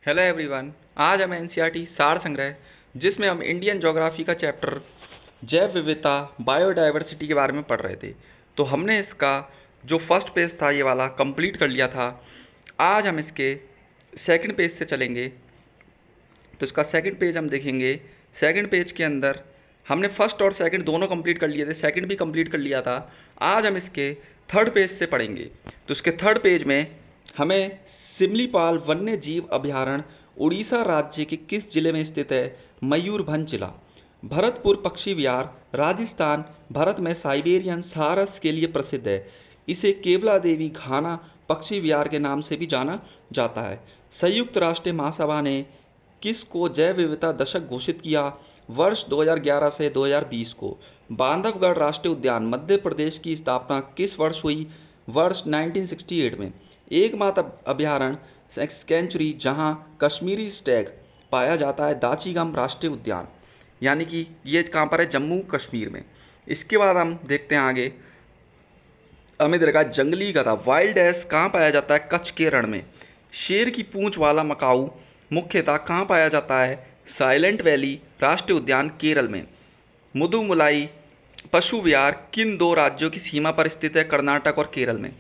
Hello everyone. आज हम NCERT सार संग्रह जिसमें हम इंडियन ज्योग्राफी का चैप्टर जैव विविधता बायोडायवर्सिटी के बारे में पढ़ रहे थे। तो हमने इसका जो फर्स्ट पेज था ये वाला कंप्लीट कर लिया था। आज हम इसके सेकंड पेज से चलेंगे। तो इसका सेकंड पेज हम देखेंगे। सेकंड पेज के अंदर हमने फर्स्ट और सेकंड दोनों कंप्लीट कर लिए थे, सेकंड भी कंप्लीट कर लिया था। आज हम इसके थर्ड पेज से पढ़ेंगे। तो इसके थर्ड पेज में हमें सिमलीपाल वन्य जीव अभयारण्य उड़ीसा राज्य के किस जिले में स्थित है? मयूरभंज जिला। भरतपुर पक्षी विहार राजस्थान भारत में साइबेरियन सारस के लिए प्रसिद्ध है। इसे केवला देवी घाना पक्षी विहार के नाम से भी जाना जाता है। संयुक्त राष्ट्र महासभा ने किसको जैव विविधता दशक घोषित किया? वर्ष 2011 से 2020 को। बांधवगढ़ राष्ट्रीय उद्यान मध्य प्रदेश की स्थापना किस वर्ष हुई? वर्ष 1968 में। एकमात्र अभयारण्य सेंचुरी जहां कश्मीरी स्टैग पाया जाता है दाचीगम राष्ट्रीय उद्यान, यानी कि ये कहाँ पर है? जम्मू कश्मीर में। इसके बाद हम देखते हैं आगे। हमें देखा जंगली गधा वाइल्ड एस कहाँ पाया जाता है? कच्छ के रण में। शेर की पूंछ वाला मकाऊ मुख्यतः कहाँ पाया जाता है? साइलेंट वैली राष्ट्रीय उद्यान केरल में। मुदुमलाई पशु विहार किन दो राज्यों की सीमा पर स्थित है? कर्नाटक और केरल में।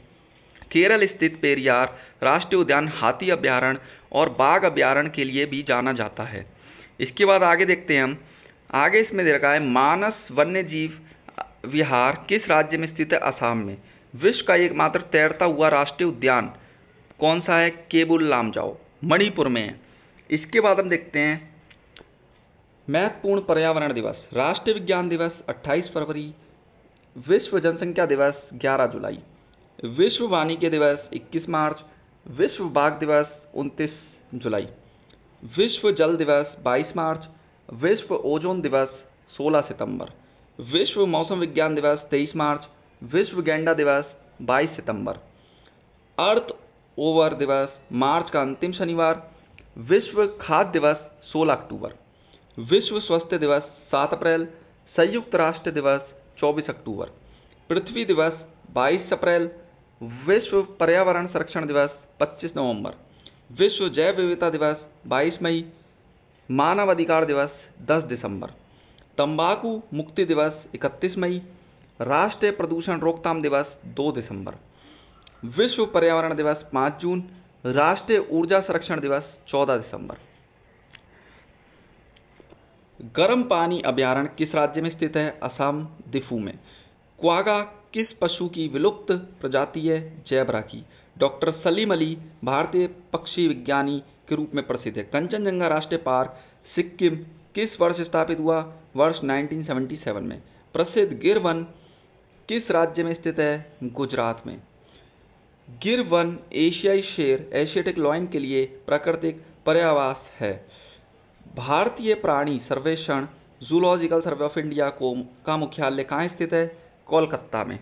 केरल स्थित पेरियार राष्ट्रीय उद्यान हाथी अभयारण्य और बाघ अभयारण्य के लिए भी जाना जाता है। इसके बाद आगे देखते हैं हम। आगे इसमें दे रखा है मानस वन्य जीव विहार किस राज्य में स्थित है? असम में। विश्व का एकमात्र तैरता हुआ राष्ट्रीय उद्यान कौन सा है? केबुल लामजाओ मणिपुर में है। इसके बाद हम देखते हैं महत्वपूर्ण पर्यावरण दिवस। राष्ट्रीय विज्ञान दिवस 28 फरवरी। विश्व जनसंख्या दिवस 11 जुलाई। विश्व वानिकी दिवस 21 मार्च। विश्व बाघ दिवस 29 जुलाई। विश्व जल दिवस 22 मार्च। विश्व ओजोन दिवस 16 सितंबर। विश्व मौसम विज्ञान दिवस 23 मार्च। विश्व गैंडा दिवस 22 सितंबर। अर्थ ओवर दिवस मार्च का अंतिम शनिवार। विश्व खाद्य दिवस 16 अक्टूबर। विश्व स्वास्थ्य दिवस 7 अप्रैल। संयुक्त राष्ट्र दिवस 24 अक्टूबर। पृथ्वी दिवस 22 अप्रैल। विश्व पर्यावरण संरक्षण दिवस 25 नवंबर। विश्व जैव विविधता दिवस 22 मई। मानव अधिकार दिवस 10 दिसंबर। तंबाकू मुक्ति दिवस 31 मई। राष्ट्रीय प्रदूषण रोकथाम दिवस 2 दिसंबर। विश्व पर्यावरण दिवस 5 जून। राष्ट्रीय ऊर्जा संरक्षण दिवस 14 दिसंबर। गर्म पानी अभयारण्य किस राज्य में स्थित है? असम दिफू में। क्वागा किस पशु की विलुप्त प्रजाति है? जैबरा की। डॉक्टर सलीम अली भारतीय पक्षी विज्ञानी के रूप में प्रसिद्ध है। कंचनजंगा राष्ट्रीय पार्क सिक्किम किस वर्ष स्थापित हुआ? वर्ष 1977 में। प्रसिद्ध गिर वन किस राज्य में स्थित है? गुजरात में। गिर वन एशियाई शेर एशियाटिक लॉयन के लिए प्राकृतिक पर्यावास है। भारतीय प्राणी सर्वेक्षण जूलॉजिकल सर्वे ऑफ इंडिया का मुख्यालय कहाँ स्थित है? कोलकाता में।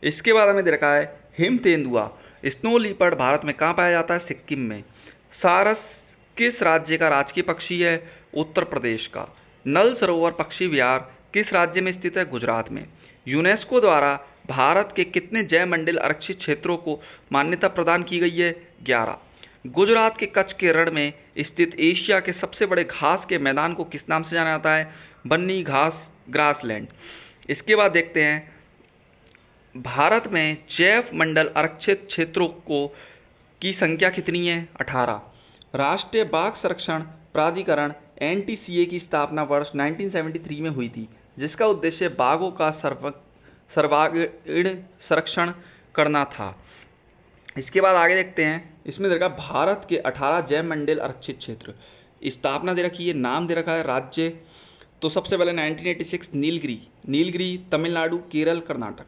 इसके बाद हमें दे रखा है हिम तेंदुआ स्नो लीपर्ड भारत में कहाँ पाया जाता है? सिक्किम में। सारस किस राज्य का राजकीय पक्षी है? उत्तर प्रदेश का। नल सरोवर पक्षी विहार किस राज्य में स्थित है? गुजरात में। यूनेस्को द्वारा भारत के कितने जैव मंडल आरक्षित क्षेत्रों को मान्यता प्रदान की गई है? 11। गुजरात के कच्छ के रण में स्थित एशिया के सबसे बड़े घास के मैदान को किस नाम से जाना जाता है? बन्नी घास ग्रासलैंड। इसके बाद देखते हैं भारत में जैव मंडल आरक्षित क्षेत्रों की संख्या कितनी है? 18। राष्ट्रीय बाघ संरक्षण प्राधिकरण एनटीसीए की स्थापना वर्ष 1973 में हुई थी, जिसका उद्देश्य बाघों का सर्वांगीण संरक्षण करना था। इसके बाद आगे देखते हैं। इसमें देखा भारत के 18 जैव मंडल आरक्षित क्षेत्र। स्थापना दे रखी है, नाम दे रखा है, राज्य तो सबसे पहले 1986 नीलगिरी तमिलनाडु केरल कर्नाटक।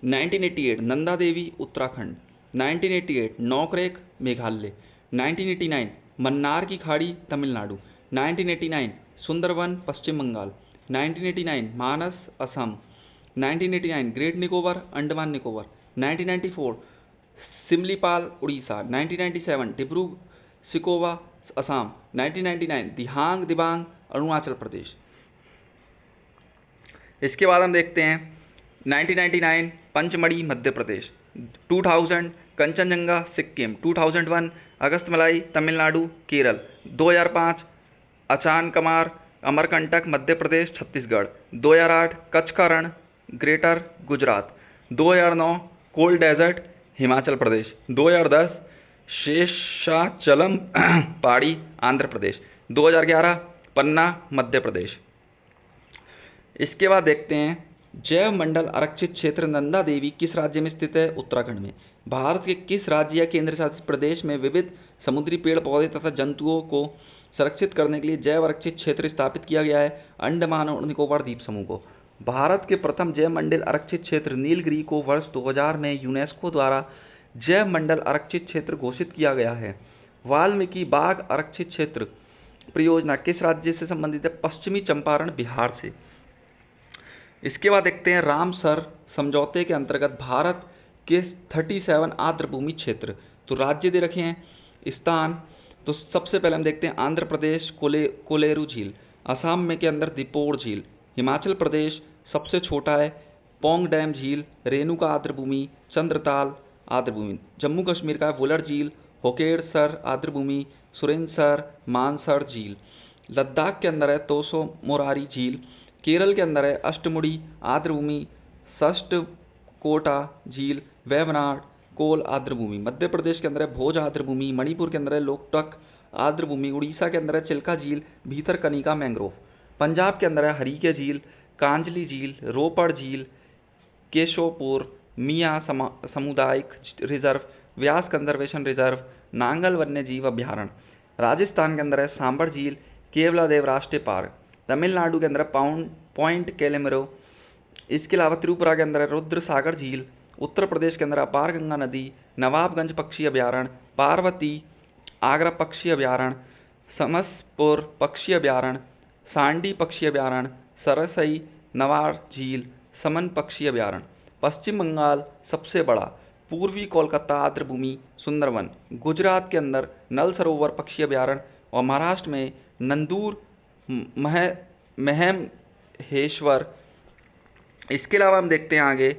1988 नंदा देवी उत्तराखंड। 1988 नौकरेक मेघालय। 1989 मन्नार की खाड़ी तमिलनाडु। 1989 सुंदरवन पश्चिम बंगाल। 1989 मानस असम। 1989 ग्रेट निकोबार अंडमान निकोबार। 1994 सिमलीपाल उड़ीसा। 1997 डिब्रू सिकोवा असम। 1999 दिबांग अरुणाचल प्रदेश। इसके बाद हम देखते हैं 1999 पंचमढ़ी मध्य प्रदेश। 2000 कंचनजंगा सिक्किम। 2001 अगस्तमलाई तमिलनाडु केरल। 2005 अचानकमार अमरकंटक मध्य प्रदेश छत्तीसगढ़। 2008 कच्छ का Rann greater Gujarat. 2009 cold desert Himachal Pradesh. 2010 Seshachalam पहाड़ी आंध्र प्रदेश। 2011 पन्ना मध्य प्रदेश। इसके बाद देखते हैं जैव मंडल आरक्षित क्षेत्र नंदा देवी किस राज्य में स्थित है? उत्तराखंड में। भारत के किस राज्य या केंद्र शासित प्रदेश में विविध समुद्री पेड़ पौधे तथा जंतुओं को संरक्षित करने के लिए जैव आरक्षित क्षेत्र स्थापित किया गया है? अंडमान और निकोबार द्वीप समूह को। भारत के प्रथम जैव मंडल आरक्षित क्षेत्र नीलगिरी को वर्ष 2000 में यूनेस्को द्वारा जैव मंडल आरक्षित क्षेत्र घोषित किया गया है। वाल्मीकि बाघ आरक्षित क्षेत्र परियोजना किस राज्य से संबंधित है? पश्चिमी चंपारण बिहार से। इसके बाद देखते हैं रामसर समझौते के अंतर्गत भारत के 37 आर्द्रभूमि क्षेत्र। तो राज्य दे रखे हैं, स्थान। तो सबसे पहले हम देखते हैं आंध्र प्रदेश कोलेरू झील, असम में के अंदर दीपोर झील, हिमाचल प्रदेश सबसे छोटा है पोंग डैम झील, रेणुका आर्द्रभूमि, चंद्रताल आर्द्रभूमि। जम्मू कश्मीर का है वुलर झील, होकेरसर आर्द्रभूमि, सुरेंद्रसर मानसर झील। लद्दाख के अंदर है तोसो मोरारी झील। केरल के अंदर है अष्टमुड़ी आर्द्रभूमि, सष्टकोटा झील, वेवनाड कोल आर्द्रभूमि। मध्य प्रदेश के अंदर है भोज आर्द्रभूमि। मणिपुर के अंदर है लोकटक आर्द्रभूमि। उड़ीसा के अंदर है चिल्का झील, भीतरकनिका मैंग्रोव। पंजाब के अंदर है हरीके झील, कांजली झील, रोपड़ झील, केशोपुर मियाँ सामुदायिक रिजर्व, व्यास कंजर्वेशन रिजर्व, नांगल वन्य जीव अभ्यारण्य। राजस्थान के अंदर है सांबर झील, केवलादेव राष्ट्रीय पार्क। तमिलनाडु के अंदर पॉइंट कैलेमरो। इसके अलावा त्रिपुरा के अंदर है रुद्र सागर झील। उत्तर प्रदेश के अंदर अपार गंगा नदी, नवाबगंज पक्षी अभ्यारण्य, पार्वती आगरा पक्षी अभ्यारण्य, समसपुर पक्षी अभ्यारण्य, सांडी पक्षी अभ्यारण्य, सरसई नवार झील, समन पक्षी अभ्यारण्य। पश्चिम बंगाल सबसे बड़ा पूर्वी कोलकाता आर्द्रभूमि सुंदरवन। गुजरात के अंदर नल सरोवर पक्षी अभ्यारण्य और महाराष्ट्र में नंदूर महमहेश्वर। इसके अलावा हम देखते हैं आगे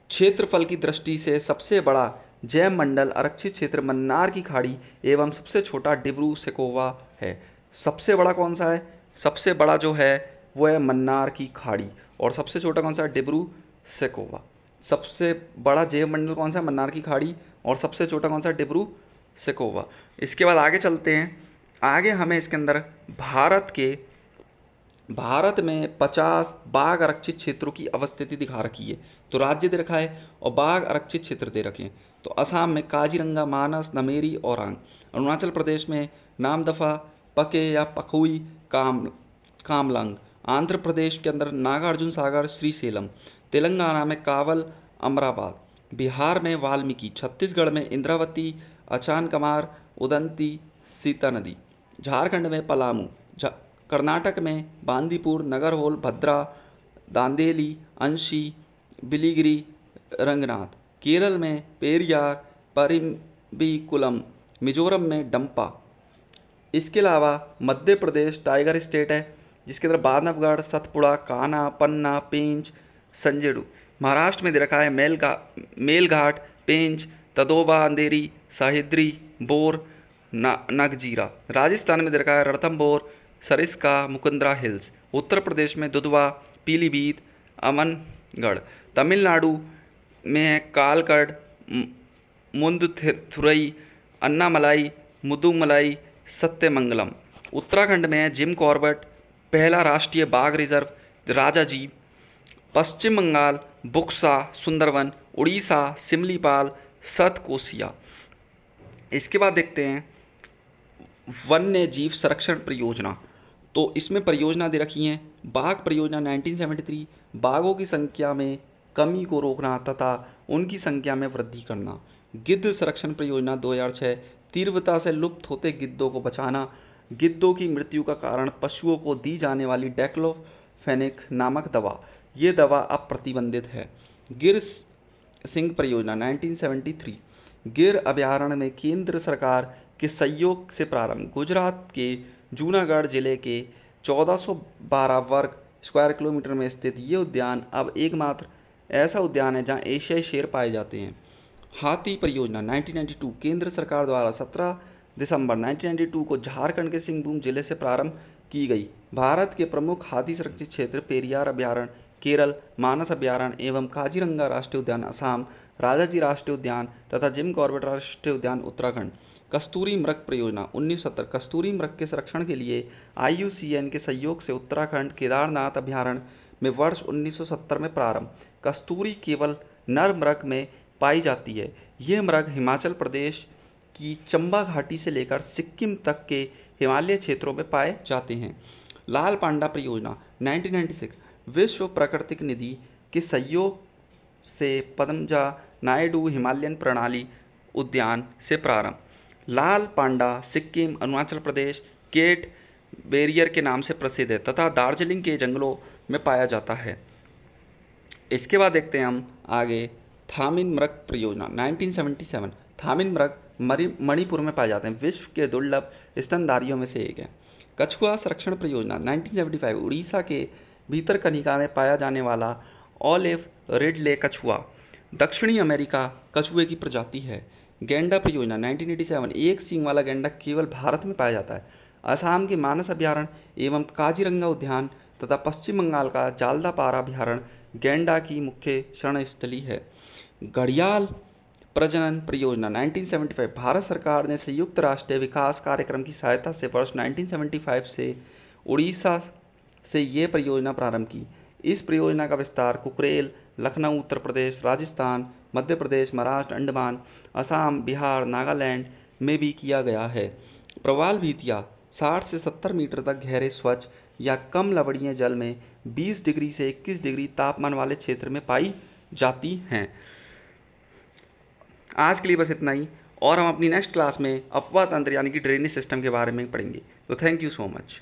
क्षेत्रफल की दृष्टि से सबसे बड़ा जैव मंडल आरक्षित क्षेत्र मन्नार की खाड़ी एवं सबसे छोटा डिब्रू सैखोवा है। सबसे बड़ा कौन सा है? सबसे बड़ा जो है वो है मन्नार की खाड़ी और सबसे छोटा कौन सा है? डिब्रू सैखोवा। सबसे बड़ा जैव मंडल कौन सा है? मन्नार की खाड़ी और सबसे छोटा कौन सा? डिब्रू सैखोवा। इसके बाद आगे चलते हैं। आगे हमें इसके अंदर भारत में 50 बाघ आरक्षित क्षेत्रों की अवस्थिति दिखा रखी है। तो राज्य दे रखा है और बाघ आरक्षित क्षेत्र दे रखे हैं। तो असम में काजीरंगा, मानस, नमेरी, औरांग। अरुणाचल प्रदेश में नामदफा, पके या पखुई, कामलंग। आंध्र प्रदेश के अंदर नागार्जुन सागर, श्रीसेलम। तेलंगाना में कावल, अमराबाद। बिहार में वाल्मीकि। छत्तीसगढ़ में इंद्रावती, अचानकमार, उदंती, सीता नदी। झारखंड में पलामू। कर्नाटक में बांदीपुर, नगरहोल, भद्रा, दांदेली, अंशी, बिलिगिरी, रंगनाथ। केरल में पेरियार, परिम्बिकुलम। मिजोरम में डंपा। इसके अलावा मध्य प्रदेश टाइगर स्टेट है जिसके अंदर बांधवगढ़, सतपुड़ा, कान्हा, पन्ना, पेंच, संजेड़ू। महाराष्ट्र में दे रखा है मेलघाट, पेंच, तदोबा, अंधेरी, साहिद्री, बोर, नगजीरा। राजस्थान में दे रखा है रणथंभौर, सरिस्का, मुकुंदरा हिल्स। उत्तर प्रदेश में दुधवा, पीलीभीत, अमनगढ़। तमिलनाडु में कालकड़, मुंदथुरई, अन्नामलाई, मुदुमलाई, सत्यमंगलम। उत्तराखंड में जिम कॉर्बेट, पहला राष्ट्रीय बाघ रिजर्व राजाजी। पश्चिम बंगाल बुक्सा, सुंदरवन। उड़ीसा सिमलीपाल, सतकोसिया। इसके बाद देखते हैं वन्य जीव संरक्षण परियोजना। तो इसमें परियोजना दे रखी है बाघ परियोजना 1973, बाघों की संख्या में कमी को रोकना तथा उनकी संख्या में वृद्धि करना। गिद्ध संरक्षण परियोजना 2006, तीव्रता से लुप्त होते गिद्धों को बचाना। गिद्धों की मृत्यु का कारण पशुओं को दी जाने वाली डाइक्लोफेनेक नामक दवा, ये दवा अब प्रतिबंधित है। गिर सिंह परियोजना 1973, गिर अभयारण्य में केंद्र सरकार के सहयोग से प्रारंभ। गुजरात के जूनागढ़ जिले के 1412 वर्ग स्क्वायर किलोमीटर में स्थित ये उद्यान अब एकमात्र ऐसा उद्यान है जहां एशियाई शेर पाए जाते हैं। हाथी परियोजना 1992, केंद्र सरकार द्वारा 17 दिसंबर 1992 को झारखंड के सिंहभूम जिले से प्रारंभ की गई। भारत के प्रमुख हाथी संरक्षित क्षेत्र पेरियार अभयारण्य केरल, मानस अभयारण्य एवं काजीरंगा राष्ट्रीय उद्यान असम, राजाजी राष्ट्रीय उद्यान तथा जिम कॉर्बेट राष्ट्रीय उद्यान उत्तराखंड। कस्तूरी मृग परियोजना 1970 कस्तूरी मृग के संरक्षण के लिए IUCN के सहयोग से उत्तराखंड केदारनाथ अभयारण्य में वर्ष 1970 में प्रारंभ। कस्तूरी केवल नर मृग में पाई जाती है। यह मृग हिमाचल प्रदेश की चंबा घाटी से लेकर सिक्किम तक के हिमालय क्षेत्रों में पाए जाते हैं। लाल पांडा परियोजना 1996 विश्व प्राकृतिक निधि के सहयोग से पद्मजा नायडू हिमालयन प्रणाली उद्यान से प्रारंभ। लाल पांडा सिक्किम, अरुणाचल प्रदेश गेट बैरियर के नाम से प्रसिद्ध है तथा दार्जिलिंग के जंगलों में पाया जाता है। इसके बाद देखते हैं हम आगे थामिन मृग परियोजना 1977 थामिन मृग मणिपुर में पाए जाते हैं। विश्व के दुर्लभ स्तनधारियों में से एक है। कछुआ संरक्षण परियोजना 1975 उड़ीसा के भीतरकनिका में पाया जाने वाला ऑलिव रिडले कछुआ दक्षिणी अमेरिका कछुए की प्रजाति है। गैंडा परियोजना 1987 एक सींग वाला गैंडा केवल भारत में पाया जाता है। असम के मानस अभयारण्य एवं काजीरंगा उद्यान तथा पश्चिम बंगाल का जालदापारा अभयारण्य गैंडा की मुख्य शरण स्थली है। घड़ियाल प्रजनन परियोजना 1975 भारत सरकार ने संयुक्त राष्ट्र विकास कार्यक्रम की सहायता से वर्ष 1975 से उड़ीसा से ये परियोजना प्रारंभ की। इस परियोजना का विस्तार कुकरेल, लखनऊ उत्तर प्रदेश, राजस्थान, मध्य प्रदेश, महाराष्ट्र, अंडमान, असम, बिहार, नागालैंड में भी किया गया है। प्रवाल भितिया 60 से 70 मीटर तक गहरे स्वच्छ या कम लवणीय जल में 20 डिग्री से 21 डिग्री तापमान वाले क्षेत्र में पाई जाती हैं। आज के लिए बस इतना ही और हम अपनी नेक्स्ट क्लास में अपवाह तंत्र यानी कि ड्रेनेज सिस्टम के बारे में पढ़ेंगे। तो थैंक यू सो मच।